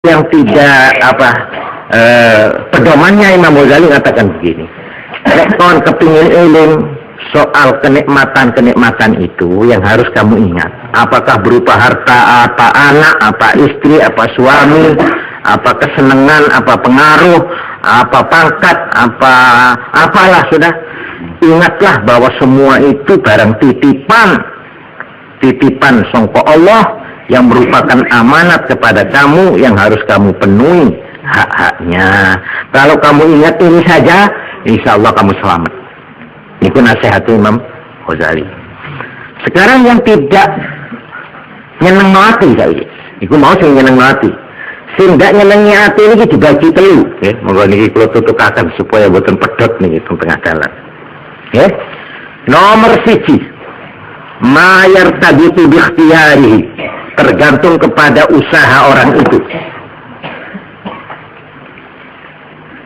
yang tidak pedomannya Imam Ghazali mengatakan begini, kon kepingin ilmu soal kenikmatan itu yang harus kamu ingat, apakah berupa harta, apa anak, apa istri, apa suami, apa kesenangan, apa pengaruh, apa pangkat, apalah, sudah ingatlah bahwa semua itu barang titipan sangka Allah yang merupakan amanat kepada kamu yang harus kamu penuhi hak-haknya. Kalau kamu ingat ini saja, insya Allah kamu selamat. Itu nasihat Imam Ghazali. Sekarang yang tidak nyeneng hati saya, itu mau sing nyeneng hati. Sing ndak nyenengi hati ini dibagi telu. Monggo niki kula tutukaken supaya boten pedhot niki tengah dalan. Nomor 1, ma yartabitu bi ikhtiyarihi, tergantung kepada usaha orang itu.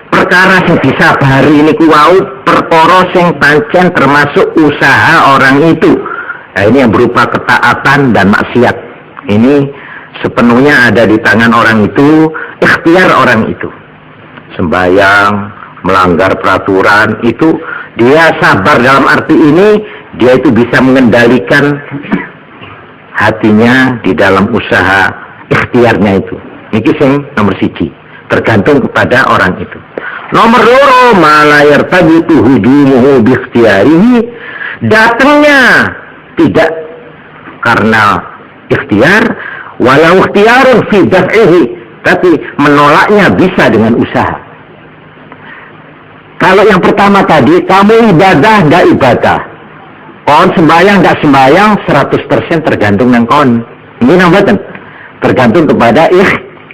Perkara sing disabari niku wau perkara sing pancen termasuk usaha orang itu. Nah, ini yang berupa ketaatan dan maksiat. Ini sepenuhnya ada di tangan orang itu, ikhtiar orang itu. Sembahyang, melanggar peraturan itu dia sabar, dalam arti ini dia itu bisa mengendalikan hatinya di dalam usaha ikhtiarnya itu. Ini sing nomor 1, tergantung kepada orang itu. Nomor 2, malayar tabitu hujumuhu bi ikhtiyarihi, datangnya tidak karena ikhtiar, walau ikhtiyarun fi daf'ihi, tapi menolaknya bisa dengan usaha. Kalau yang pertama tadi, kamu ibadah nggak ibadah, kon sembahyang nggak sembahyang, 100% tergantung dengan kon. Ini namanya tergantung kepada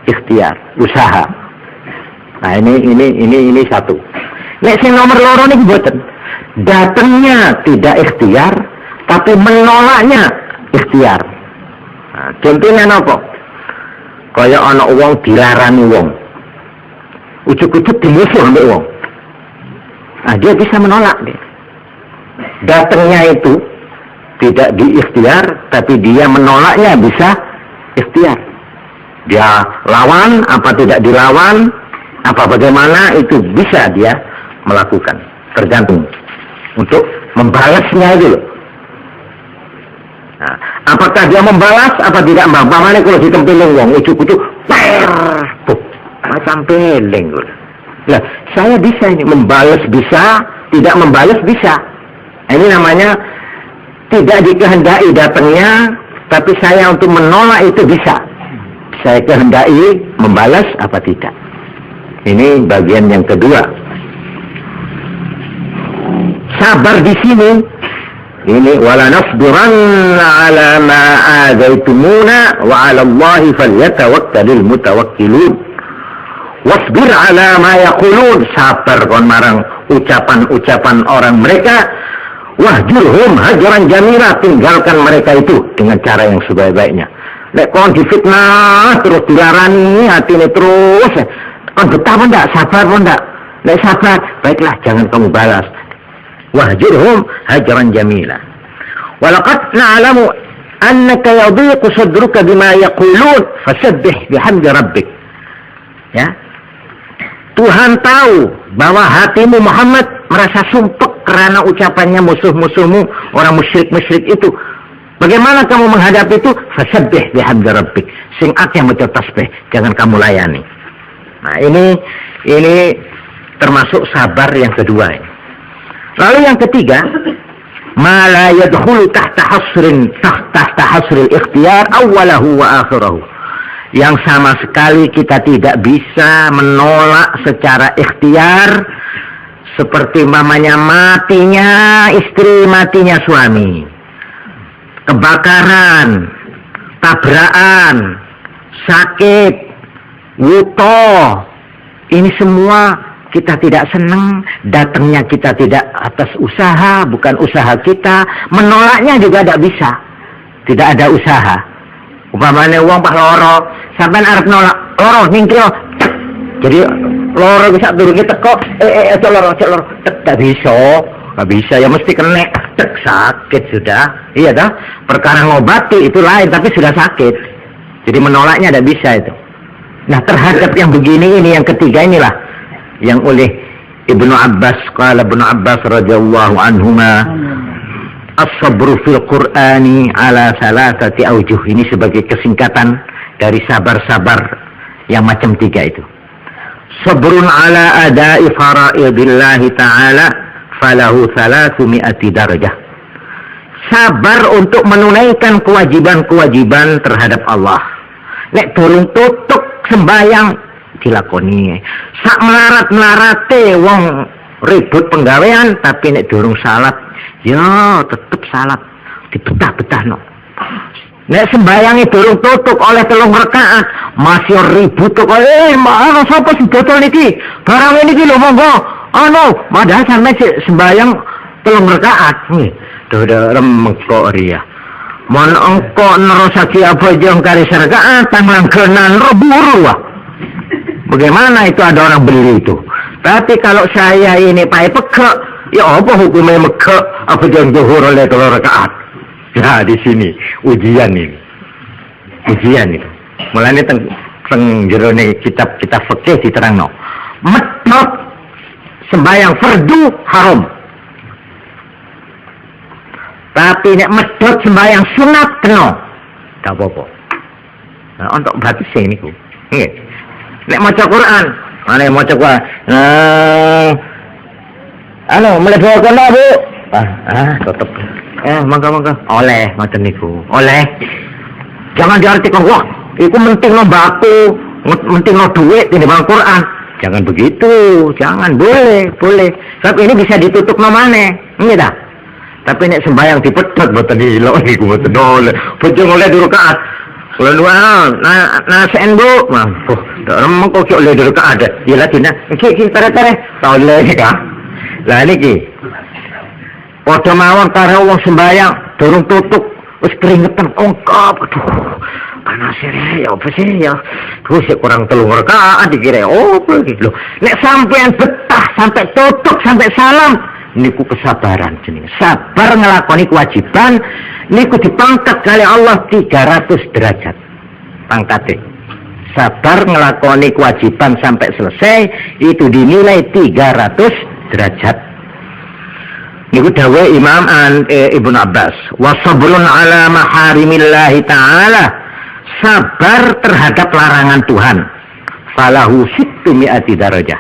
ikhtiar, usaha. Nah ini satu. Nek sing nomor 2 niki mboten. Datangnya tidak ikhtiar, tapi menolaknya ikhtiar. Nah, contohnya napa? Kaya ana wong dilarani wong. Ujuk-ujuk dimusuh ambek wong. Nah, dia bisa menolak dia. Datangnya itu tidak diikhtiar, tapi dia menolaknya bisa ikhtiar. Dia lawan, apa tidak dilawan, apa bagaimana, itu bisa dia melakukan. Tergantung untuk membalasnya itu loh. Nah, apakah dia membalas, apa tidak? Bagaimana kalau ditempelin wong, ujuk-ujuk, macam peleng. Nah, saya bisa ini membalas bisa, tidak membalas bisa. Ini namanya tidak dikehendaki datangnya, tapi saya untuk menolak itu bisa. Saya kehendaki membalas apa tidak. Ini bagian yang kedua. Sabar di sini. Ini wala nasbiranna ala ma adaitumuna wa 'ala Allahi falyatawakkalul mutawakkilun. Wasbir ala ma yaqulun, sabar kon marang ucapan-ucapan orang mereka. Wahjurhum hajaran jamila, tinggalkan mereka itu dengan cara yang sebaik-baiknya. Nek kon difitnah terus dilarani hatine terus, kon betah apa ndak? Sabar apa ndak? Nek sabar, baiklah, jangan kamu balas. Wahjurhum hajaran jamila. Walaqad na'lamu annaka yadhiqu sadruka bima yaqulun fasabbih bihamdi rabbik. Ya. Tuhan tahu bahwa hatimu Muhammad merasa sumpek karena ucapannya musuh-musuhmu, orang musyrik-musyrik itu. Bagaimana kamu menghadapi itu? Fasabbih bihamdi rabbik. Sing akeh maca tasbih, jangan kamu layani. Nah, ini termasuk sabar yang kedua. Lalu yang ketiga, ma la yadkhulu tahta hasril ikhtiyar awwalahu wa akhirahu. Yang sama sekali kita tidak bisa menolak secara ikhtiar, seperti mamanya matinya istri, matinya suami, kebakaran, tabrakan, sakit, wuto. Ini semua kita tidak senang, datangnya kita tidak atas usaha, bukan usaha kita. Menolaknya juga tidak bisa, tidak ada usaha. Umpamanya uang pak loro, sampai arep nolak, loro ningkro, jadi loro bisa turun kita kok, cok loro, tak bisa, ya mesti kena, sakit sudah, iya dah. Perkara ngobati itu lain, tapi sudah sakit, jadi menolaknya tidak bisa itu. Nah, terhadap yang begini ini, yang ketiga inilah yang oleh Ibnu Abbas, qala Ibnu Abbas radhiyallahu anhuma, as-sabru fil Qur'ani ala salasati aujuh. Ini sebagai kesingkatan dari sabar-sabar yang macam tiga itu. Sabrun ala ada'i fara'idillahi ta'ala falahu 300 darajah. Sabar untuk menunaikan kewajiban-kewajiban terhadap Allah. Nek durung tutuk sembayang dilakoni. Sak melarat-melarate wong ribut penggawean, tapi nek durung salat ya tetep salat dibetah-betah no. Nek sembayangi durung tutuk oleh 3 rakaat masih ribut kok ana sapa sing dodol niki barang niki lho monggo padahal sampe sembayang 3 rakaat dodo remeng kok ria mon engko nerusake apa jeng kari rakaat langganan reburu wah. Bagaimana itu ada orang beli itu? Tapi kalau saya ini pakai pekek, ya apa hukumnya mekek? Apa jangan zuhur oleh 3 rakaat? Ya di sini ujian ini, ujian itu. Mulanya teng jerone kitab-kitab fikih diterangno. Medhot sembahyang fardu haram. Tapi nek medhot sembahyang sunat kena. Gak apa-apa. Nah, untuk berarti sing niku. Nggih. Nek maca Quran, mana maca Quran? Mlebu kono, Bu. Tetep. Mangga. Oleh macam niku. Oleh. Jangan diartikan wah, iku menting no baku, menting no duit ini bang Quran. Jangan begitu, jangan, boleh. Sebab ini bisa ditutup no maneh, nggih ta? Tapi nek sembayang dipedhot mboten dilok niku mboten oleh. Bojong oleh 2 rakaat. Kalau dua, nasen Bu, remeng kok oleh 2 rakaat ada. Ya ladina, iki tare-tare, oleh kah? Lah niki. Padha mawon karo wong sembayang durung tutuk, wis keringetan ongkap. Aduh, panas ya apa sih ya? Terus kurang 3 rakaat dikira apa iki lho. Nek sampean betah sampai tutuk sampai salam, niku kesabaran jenenge. Sabar ngelakoni kewajiban niku dipangkat kali Allah 300 derajat. Pangkate. Sabar ngelakoni kewajiban sampai selesai itu dinilai 300 derajat. Niku dawuh Imam Ibnu Abbas, wa sabrun ala maharimillahi ta'ala. Sabar terhadap larangan Tuhan. Falahu 600 derajat.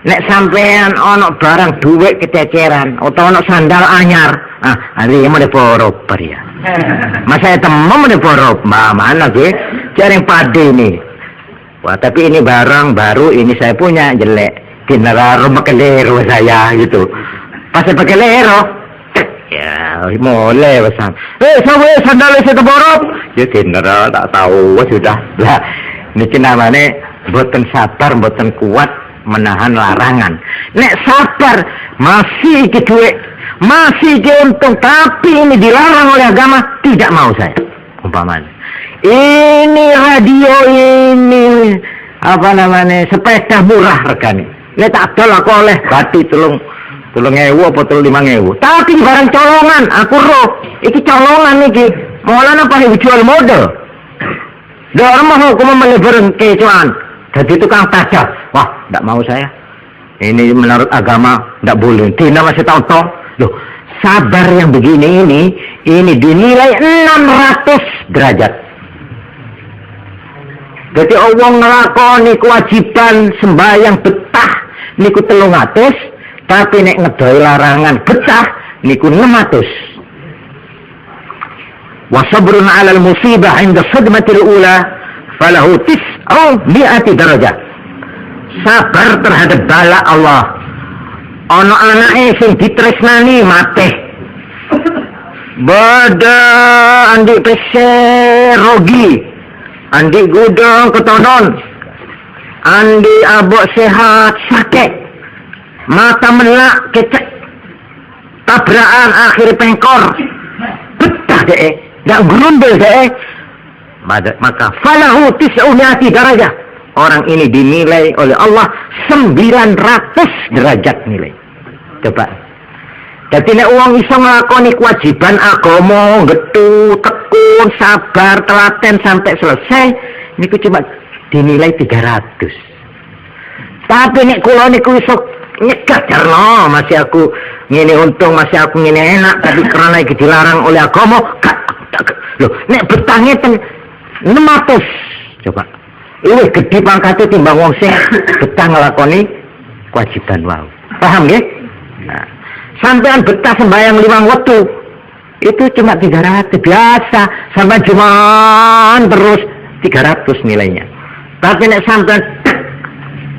Nek sampean ono barang duit kececeran atau ono sandal anyar, hari ini borok ya. Masa temen mau borok, mana gue? Cari pade ini. Wah tapi ini barang baru, ini saya punya jelek. General rumah kelero saya gitu. Pas saya pakai lero, ya mulai pesan. Saya sandal saya borok. Ya general tak tahu sudah. Lah, niki namanya boten sabar, boten kuat menahan larangan. Nek sabar masih ke duit, masih ke untung, tapi ini dilarang oleh agama, tidak mau saya. Umpamanya ini radio ini apa namanya sepeda murah regane. Nek tak adol aku oleh bati telung ewu apa 5.000. Tapi barang colongan, aku roh. Iki colongan iki. Malah apa jual model. Dah mah aku melebar kecuan. Jadi tukang tajam. Wah, tidak mau saya. Ini menurut agama tidak boleh. Tidak masih tahu. Loh, sabar yang begini ini dinilai 600 derajat. Jadi Allah ngelakoni kewajiban sembahyang betah niku 300, tapi nek ngedoi larangan betah niku 600. Wa sabrun 'alal musibah 'inda sadmatil ula falahu 900 derajat. Sabar terhadap bala Allah. Ono anake sing ditresnani mate. Bada andi pese rogi. Andi gudang ketonon. Andi abok sehat sakit. Mata melak kecek. Tabrakan akhir pengkor. Betah deh. Dak grundel deh. Maka falahu 900 derajat. Orang ini dinilai oleh Allah 900 derajat nilai. Coba. Jadi nek wong iso nglakoni kewajiban agama, getu, tekun, sabar, telaten sampai selesai, niku cuma dinilai 300. Tapi nek kula niku iso nyegat jarno, masih aku ngene untung, masih aku ngene enak, tapi karena iki dilarang oleh agama, loh, nek betah ngeten 600. Coba. Luwih gedhe pangkate timbang wong sing betah nglakoni kewajiban wau. Paham nggih? Nah, sampean betah sembahyang 5 waktu itu cuma 300 biasa, sampai Jumat terus 300 nilainya. Tapi nek sampean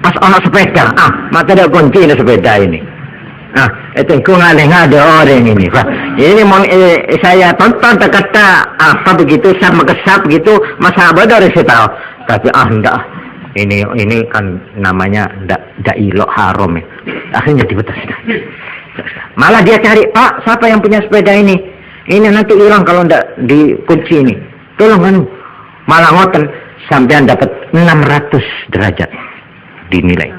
pas ono sepeda, maka ada kunci ini sepeda ini. Itu ku ngade orang ini, Pak. Ini saya tonton kata apa begitu, sama kesap begitu, masa abad dari saya tahu. Tapi enggak, ini kan namanya enggak ilok haram ya. Akhirnya dibetas. Malah dia cari, Pak, siapa yang punya sepeda ini? Ini nanti hilang kalau enggak dikunci ini. Tolong anu. Malah ngoten sampean dapat 600 derajat dinilai.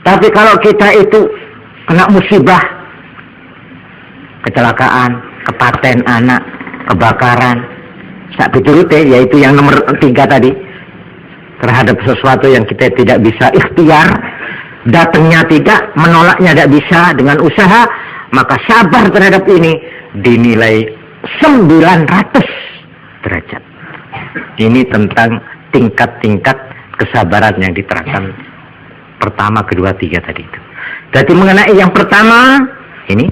Tapi kalau kita itu kena musibah, kecelakaan, kepaten anak, kebakaran, sak piturute, yaitu yang nomor 3 tadi, terhadap sesuatu yang kita tidak bisa ikhtiar, datangnya tidak, menolaknya tidak bisa dengan usaha, maka sabar terhadap ini dinilai 900 derajat. Ini tentang tingkat-tingkat kesabaran yang diterapkan pertama, kedua, 3 tadi itu. Jadi mengenai yang pertama ini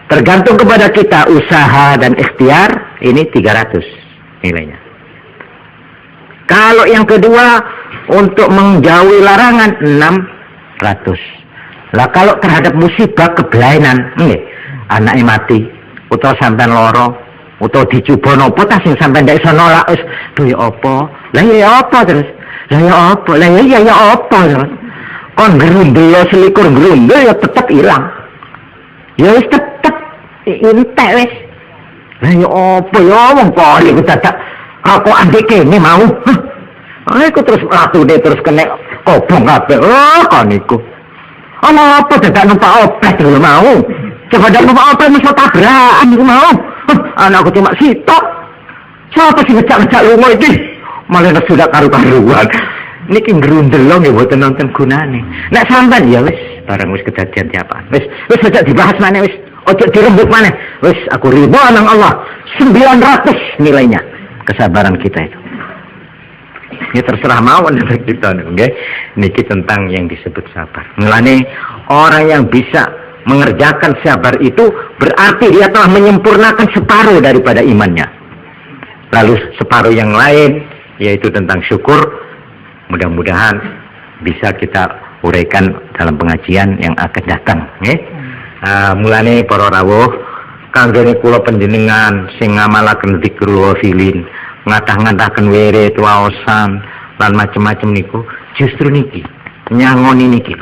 tergantung kepada kita, usaha dan ikhtiar, ini 300 nilainya. Kalau yang kedua untuk menjauhi larangan 600. Lah kalau terhadap musibah kebelainan, anaknya mati, utawa sampean loro, utawa dicoba napa ta sing sampean ndak iso nolak, wis ya apa? Lah ya apa terus? Lah ya apa? Lah ya apa terus? Kon gerundel selikur gerundel ya tetap hilang. Ya wis tetep entek wis. Lah ya apa ya wong kok iku dadak rokok ambek kene mau. Aku terus latune terus kena kobong kabeh. Kon iku. Ana apa dadak numpak opet lho mau. Coba dak numpak opet mesti tabrakan iku mau. Anakku cuma sitok. Siapa sih ngejak-ngejak lunga iki? Malah sudah karu-karuan. Niki ngerundelong ya buat nonton gunane. Nek sampean ya wis, barang wis kejadian tiapaan. Wis aja dibahas mana wis, ojo dirembuk mana. Wis aku ridho nang Allah. 900 nilainya kesabaran kita itu. Ini terserah mawon kita nggih. Niki tentang yang disebut sabar. Mulane orang yang bisa mengerjakan sabar itu berarti dia telah menyempurnakan separuh daripada imannya. Lalu separuh yang lain yaitu tentang syukur, mudah-mudahan bisa kita uraikan dalam pengajian yang akan datang. Mulane para rawuh, kanggone kula panjenengan sing ngamalaken dzikrul ghafilin, ngatah-ngataken wirid waosan lan macam-macam niku, justru niki nyangoni niki.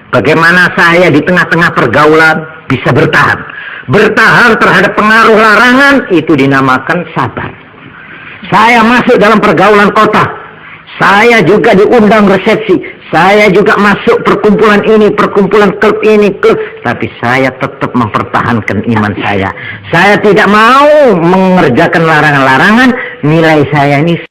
Bagaimana saya di tengah-tengah pergaulan bisa bertahan. Bertahan terhadap pengaruh larangan itu dinamakan sabar. Saya masuk dalam pergaulan kota. Saya juga diundang resepsi. Saya juga masuk perkumpulan ini, perkumpulan klub ini, klub. Tapi saya tetap mempertahankan iman saya. Saya tidak mau mengerjakan larangan-larangan. Nilai saya ini